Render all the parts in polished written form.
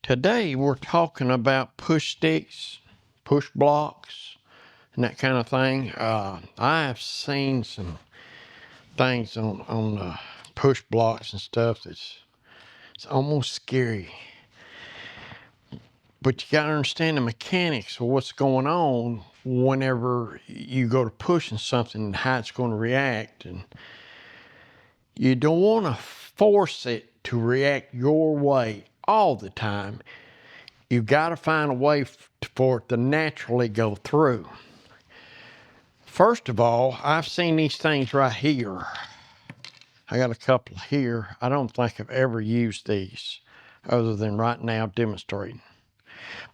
Today we're talking about push sticks, push blocks, and that kind of thing. I've seen some things on push blocks and stuff it's almost scary. But you gotta understand the mechanics of what's going on whenever you go to pushing something and how it's going to react. And you don't want to force it to react your way all the time. You've got to find a way for it to naturally go through. First of all, I've seen these things right here. I got a couple here. I don't think I've ever used these other than right now demonstrating.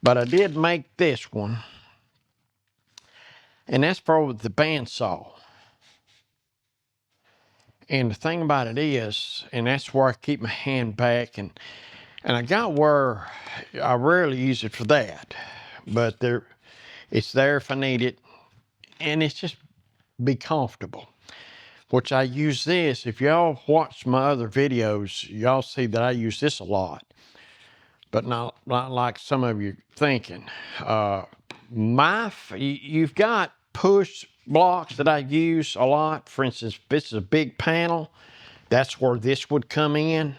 But I did make this one. And that's for the bandsaw. And the thing about it is, and that's where I keep my hand back, and I got where I rarely use it for that. But it's there if I need it. And it's just be comfortable. Which I use this. If y'all watch my other videos, y'all see that I use this a lot. But not like some of you thinking. You've got push blocks that I use a lot. For instance, if this is a big panel, that's where this would come in.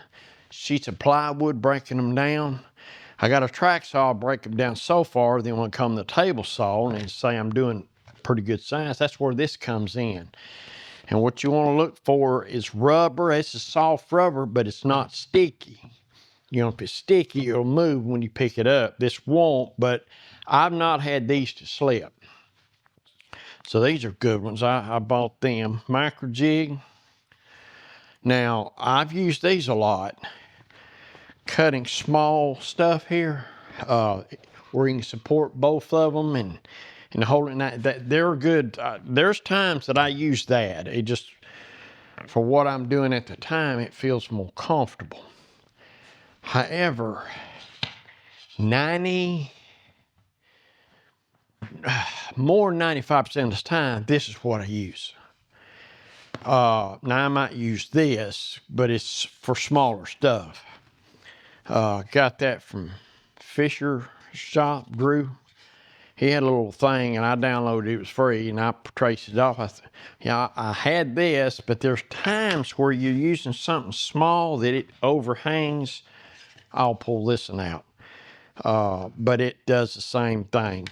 Sheets of plywood, breaking them down. I got a track saw, break them down so far, then when I come to the table saw and say I'm doing pretty good size, that's where this comes in. And what you want to look for is rubber. It's a soft rubber, but it's not sticky. You know, if it's sticky, it'll move when you pick it up. This won't, but I've not had these to slip. So these are good ones. I bought them. Micro jig. Now, I've used these a lot. Cutting small stuff here, where you can support both of them and holding that they're good. There's times that I use that. It just, for what I'm doing at the time, it feels more comfortable. However, more than 95% of the time, this is what I use. Now I might use this, but it's for smaller stuff. Got that from Fisher Shop, Drew. He had a little thing and I downloaded it. It was free and I traced it off. I had this, but there's times where you're using something small that it overhangs. I'll pull this one out. But it does the same thing,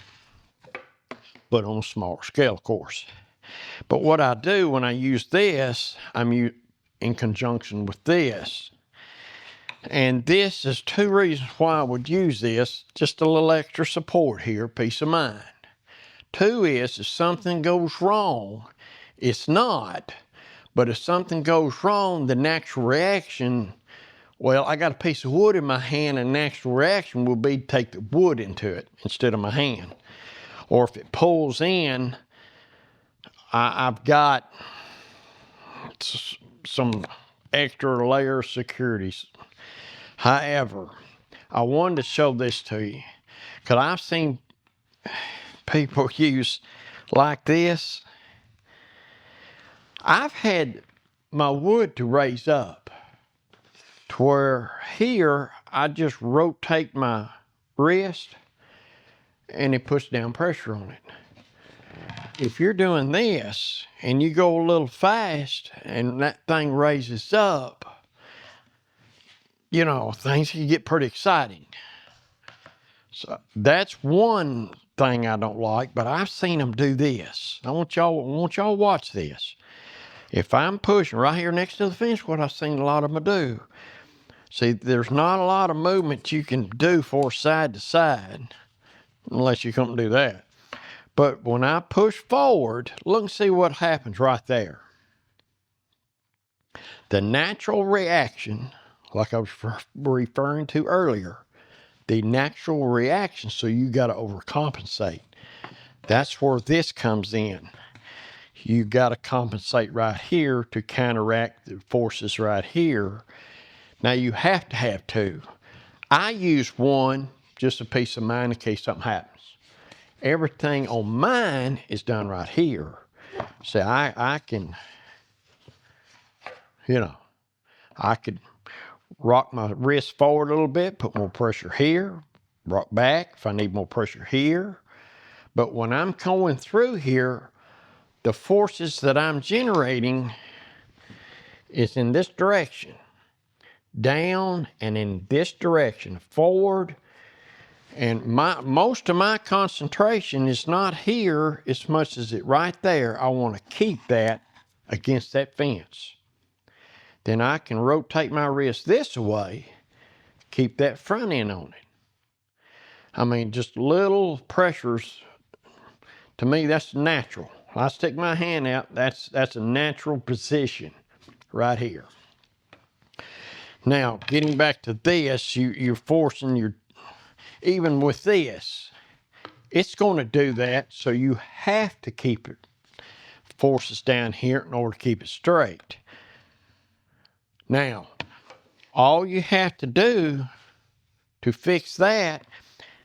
but on a smaller scale, of course. But what I do when I use this, I'm in conjunction with this. And this is two reasons why I would use this. Just a little extra support here, peace of mind. Two is, if something goes wrong, it's not. But if something goes wrong, the natural reaction, well, I got a piece of wood in my hand and the natural reaction will be to take the wood into it instead of my hand. Or if it pulls in, I've got some extra layer of securities. However, I wanted to show this to you because I've seen people use like this. I've had my wood to raise up to where here I just rotate my wrist and it puts down pressure on it. If you're doing this and you go a little fast and that thing raises up, you know, things can get pretty exciting. So that's one thing I don't like, but I've seen them do this. I want y'all to watch this. If I'm pushing right here next to the fence, what I've seen a lot of them do. See, there's not a lot of movement you can do for side to side, unless you come do that. But when I push forward, look and see what happens right there. The natural reaction, like I was referring to earlier, the natural reaction, so you got to overcompensate. That's where this comes in. You got to compensate right here to counteract the forces right here. Now you have to have two. I use one, just a peace of mind in case something happens. Everything on mine is done right here. So I can, you know, I could rock my wrist forward a little bit, put more pressure here, rock back if I need more pressure here. But when I'm going through here, the forces that I'm generating is in this direction, down and in this direction, forward. And most of my concentration is not here as much as it right there. I want to keep that against that fence. Then I can rotate my wrist this way, keep that front end on it. I mean, just little pressures, to me, that's natural. I stick my hand out, that's a natural position right here. Now, getting back to this, you're forcing your, even with this, it's going to do that, so you have to keep it, forces down here in order to keep it straight. Now, all you have to do to fix that,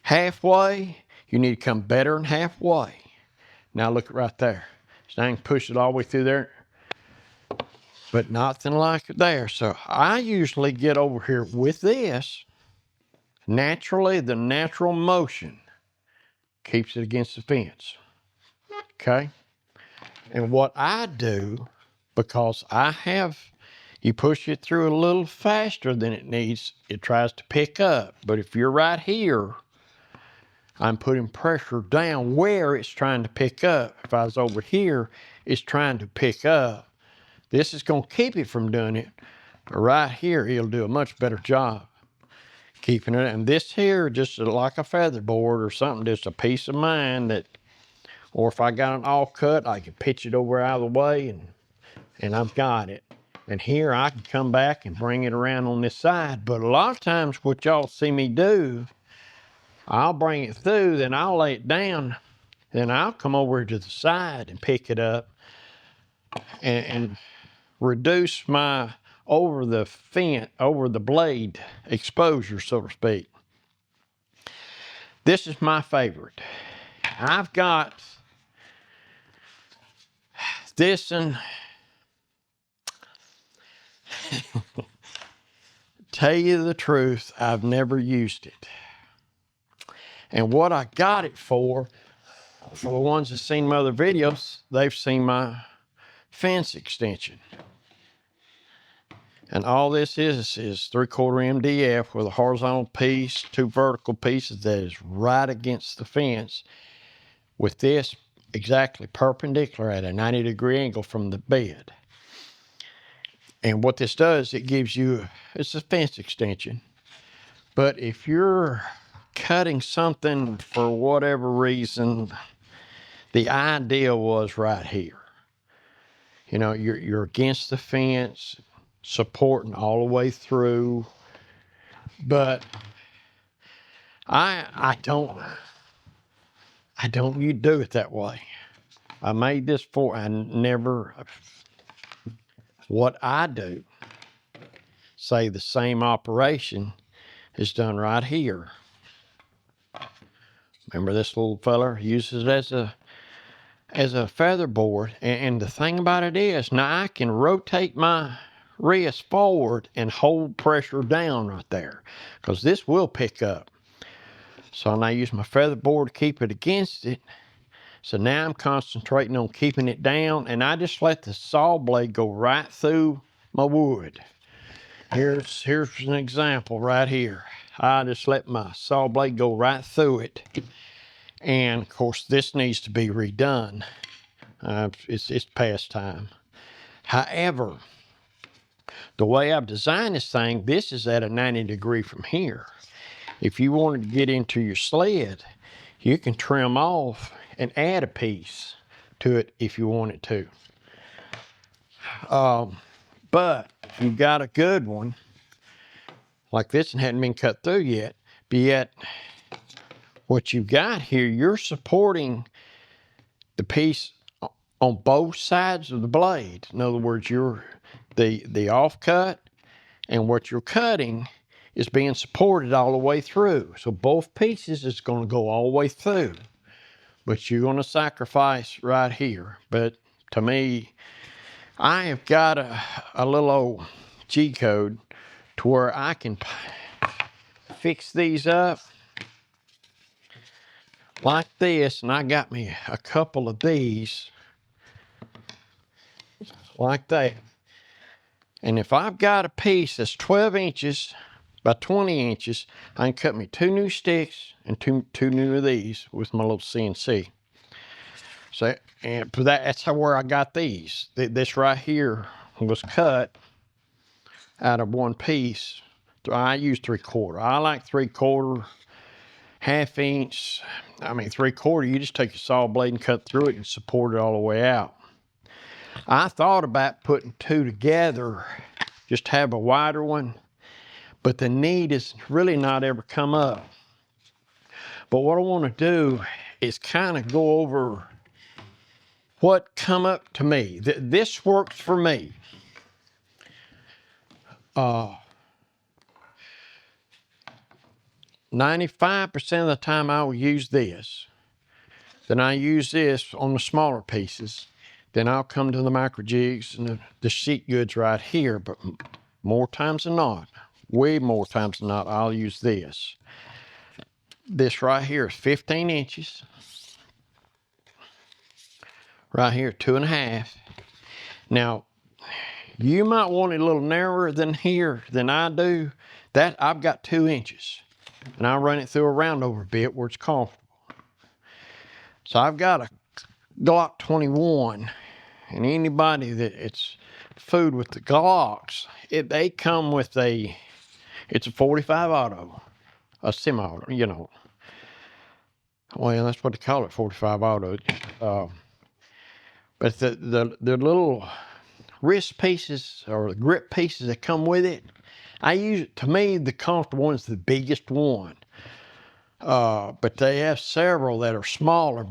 halfway, you need to come better than halfway. Now look right there. So I can push it all the way through there, but nothing like it there. So I usually get over here with this. Naturally, the natural motion keeps it against the fence. Okay? And what I do, because you push it through a little faster than it needs, it tries to pick up. But if you're right here, I'm putting pressure down where it's trying to pick up. If I was over here, it's trying to pick up. This is going to keep it from doing it. But right here, it'll do a much better job keeping it. And this here, just like a feather board or something, just a piece of mind that, or if I got an all cut, I can pitch it over out of the way and I've got it. And here I can come back and bring it around on this side. But a lot of times what y'all see me do, I'll bring it through, then I'll lay it down, then I'll come over to the side and pick it up and reduce my over the blade exposure, so to speak. This is my favorite. I've got this, and tell you the truth, I've never used it. And what I got it for the ones that seen my other videos, they've seen my fence extension. And all this is 3/4 MDF with a horizontal piece, 2 vertical pieces that is right against the fence, with this exactly perpendicular at a 90-degree angle from the bed. And what this does, it gives you, it's a fence extension. But if you're cutting something for whatever reason, the idea was right here. You know, you're against the fence, supporting all the way through. But I don't you do it that way. I made this for, what I do, say the same operation is done right here. Remember this little feller uses it as a feather board. And the thing about it is, now I can rotate my wrist forward and hold pressure down right there, because this will pick up. So now I use my feather board to keep it against it. So now I'm concentrating on keeping it down, and I just let the saw blade go right through my wood. Here's an example right here. I just let my saw blade go right through it. And of course this needs to be redone. It's past time. However, the way I've designed this thing, this is at a 90-degree from here. If you wanted to get into your sled, you can trim off and add a piece to it if you wanted to. But if you've got a good one, like this one hadn't been cut through yet, but yet what you've got here, you're supporting the piece on both sides of the blade. In other words, you're the offcut and what you're cutting is being supported all the way through. So both pieces is going to go all the way through. But you're going to sacrifice right here. But to me, I have got a little old G code to where I can fix these up like this. And I got me a couple of these like that. And if I've got a piece that's 12 inches by 20 inches, I can cut me 2 new sticks and two new of these with my little CNC. So, and that's where I got these. This right here was cut out of one piece. I use 3/4. I like 3/4, 1/2 inch. I mean 3/4. You just take your saw blade and cut through it and support it all the way out. I thought about putting 2 together, just have a wider one, but the need is really not ever come up. But what I want to do is kind of go over what come up to me. This works for me. 95% of the time I will use this. Then I use this on the smaller pieces. Then I'll come to the micro jigs and the sheet goods right here. But more times than not, way more times than not, I'll use this. This right here is 15 inches. Right here, 2.5. Now, you might want it a little narrower than here than I do. That I've got 2 inches. And I run it through a roundover bit where it's comfortable. So I've got a Glock 21, and anybody that it's food with the Glocks, they come with it's a 45 auto, a semi-auto, you know. Well, that's what they call it, 45 auto. But the little wrist pieces or the grip pieces that come with it, I use it. To me, the comfortable one is the biggest one. But they have several that are smaller,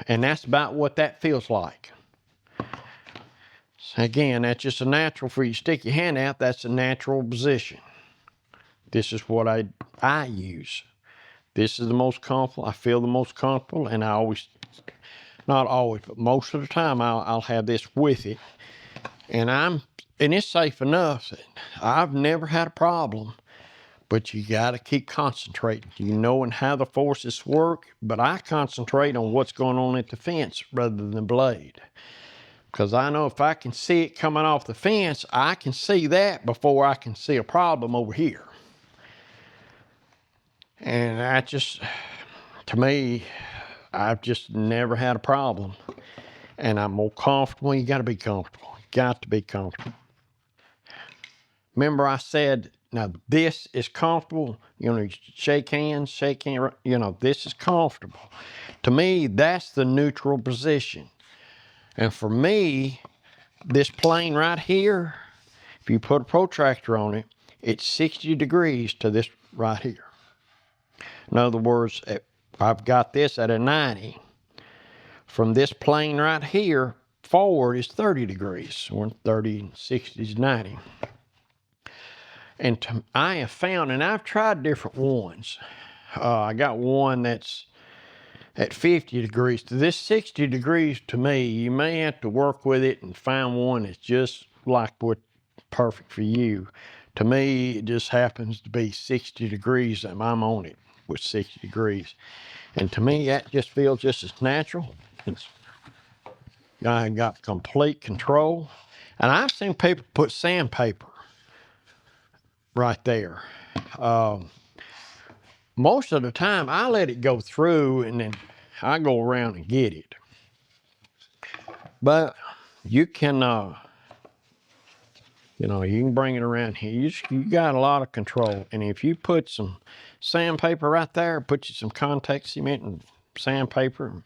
and that's about what that feels like. So again, that's just a natural for you stick your hand out. That's a natural position. This is what I use. This is the most comfortable. I feel the most comfortable, and I always, not always, but most of the time, I'll have this with it, and it's safe enough that I've never had a problem. But you got to keep concentrating. You knowing how the forces work, but I concentrate on what's going on at the fence rather than the blade. Because I know if I can see it coming off the fence, I can see that before I can see a problem over here. And that just, to me, I've just never had a problem. And I'm more comfortable. You got to be comfortable. You got to be comfortable. Remember I said, now this is comfortable, you shake hands, this is comfortable. To me, that's the neutral position. And for me, this plane right here, if you put a protractor on it, it's 60 degrees to this right here. In other words, if I've got this at a 90, from this plane right here, forward is 30 degrees, or 30, 60 is 90. And I have found, and I've tried different ones. I got one that's at 50 degrees. To this 60 degrees, to me, you may have to work with it and find one that's just like what's perfect for you. To me, it just happens to be 60 degrees and I'm on it with 60 degrees. And to me, that just feels just as natural. I got complete control. And I've seen people put sandpaper right there. Most of the time I let it go through and then I go around and get it. But you can, you can bring it around here. You got a lot of control. And if you put some sandpaper right there, put you some contact cement and sandpaper.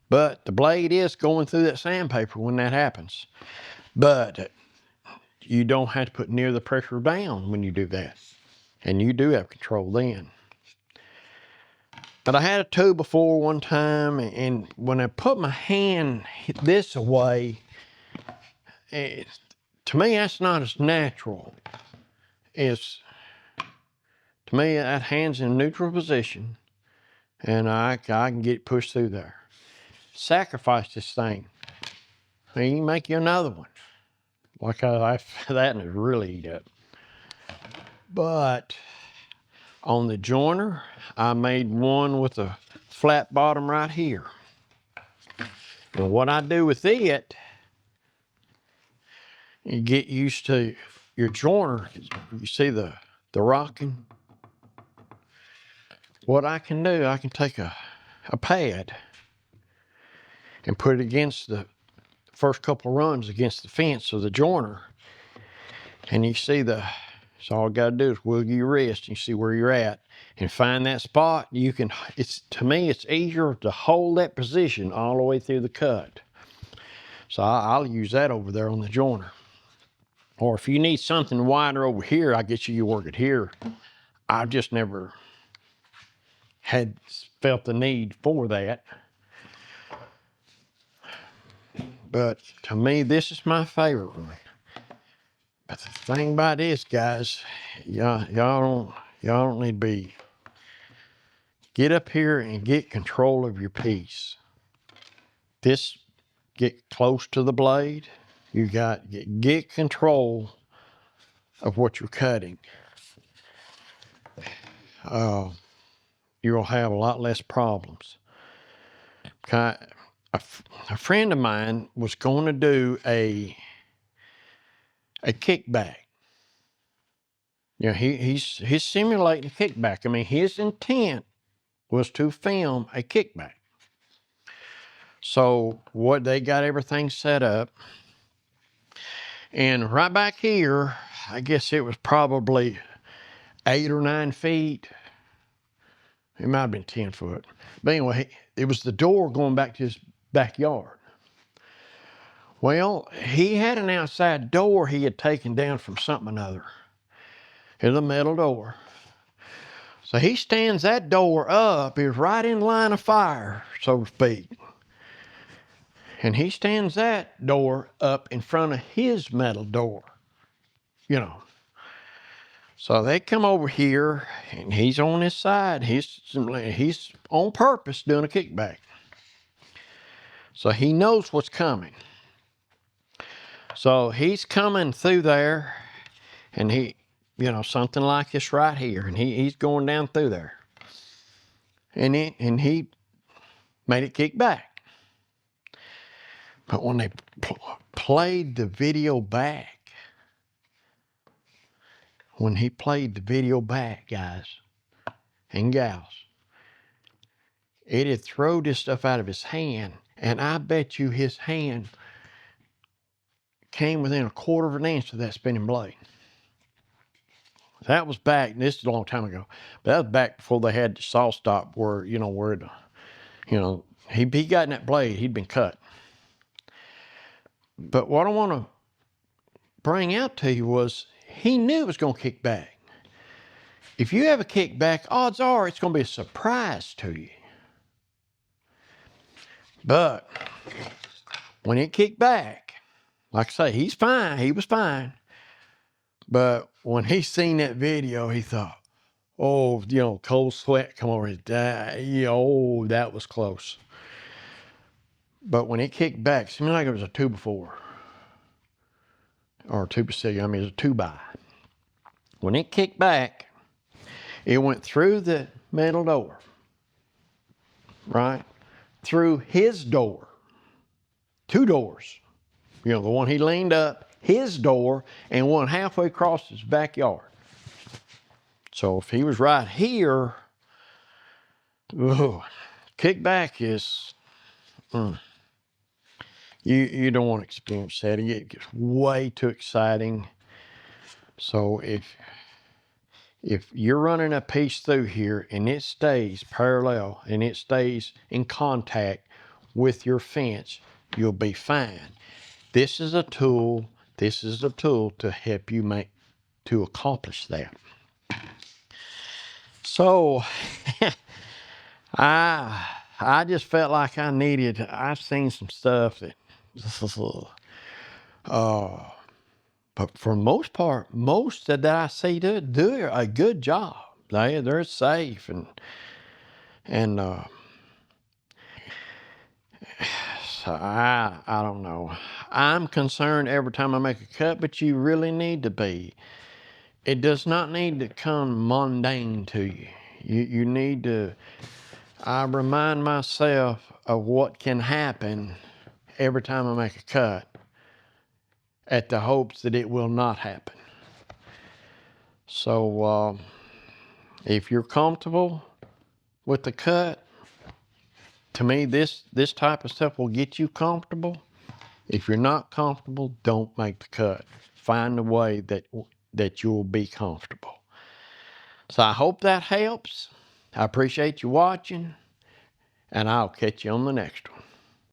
But the blade is going through that sandpaper when that happens. But you don't have to put near the pressure down when you do that. And you do have control then. But I had a tool before one time, and when I put my hand this away, to me that's not as natural. To me, that hand's in a neutral position, and I can get pushed through there. Sacrifice this thing. And you can make you another one. Like that and it's really eat up. But on the joiner, I made one with a flat bottom right here. And what I do with it, you get used to your joiner. You see the rocking? What I can do, I can take a pad and put it against the first couple runs against the fence of the joiner. And you see so all I gotta do is wiggle your wrist and you see where you're at and find that spot. You can, to me, it's easier to hold that position all the way through the cut. So I'll use that over there on the joiner. Or if you need something wider over here, I get you work it here. I've just never had felt the need for that. But to me, this is my favorite one. But the thing about this, guys, y'all don't need to be. Get up here and get control of your piece. This, get close to the blade. You got get control of what you're cutting. You'll have a lot less problems. A friend of mine was going to do a kickback. You know, he's simulating a kickback. I mean, his intent was to film a kickback. So what they got everything set up, and right back here, I guess it was probably 8 or 9 feet. It might have been 10 foot. But anyway, it was the door going back to his backyard. Well, he had an outside door he had taken down from something or another. Here's a metal door. So he stands that door up, is right in line of fire, so to speak. And he stands that door up in front of his metal door, you know. So they come over here, and he's on his side. He's on purpose doing a kickback. So he knows what's coming. So he's coming through there, and he, you know, something like this right here, and he's going down through there. And he made it kick back. But when they played the video back, guys and gals, it had thrown this stuff out of his hand, and I bet you his hand came within a quarter of an inch of that spinning blade. That was back, and this is a long time ago, but that was back before they had the saw stop where, you know, he got in that blade, he'd been cut. But what I want to bring out to you was he knew it was going to kick back. If you have a kickback, odds are it's going to be a surprise to you. But when it kicked back, like I say, he was fine. But when he seen that video, he thought, oh, you know, cold sweat come over his oh, that was close. But when it kicked back, it seemed like it was a 2x4. Or 2x6, I mean, it was a 2x. When it kicked back, it went through the metal door, right? Through his door. 2 doors. You know, the one he leaned up, his door, and one halfway across his backyard. So if he was right here, kickback is, you don't want to experience that. It gets way too exciting. So if you're running a piece through here and it stays parallel and it stays in contact with your fence, you'll be fine. This is a tool to help you to accomplish that. So I just felt like I've seen some stuff that but for the most part, most that I see do a good job. They're safe and so I don't know. I'm concerned every time I make a cut, but you really need to be. it does not need to come mundane to you. You need to, I remind myself of what can happen every time I make a cut at the hopes that it will not happen. So if you're comfortable with the cut, to me, this type of stuff will get you comfortable. If you're not comfortable, don't make the cut. Find a way that you'll be comfortable. So I hope that helps. I appreciate you watching, and I'll catch you on the next one.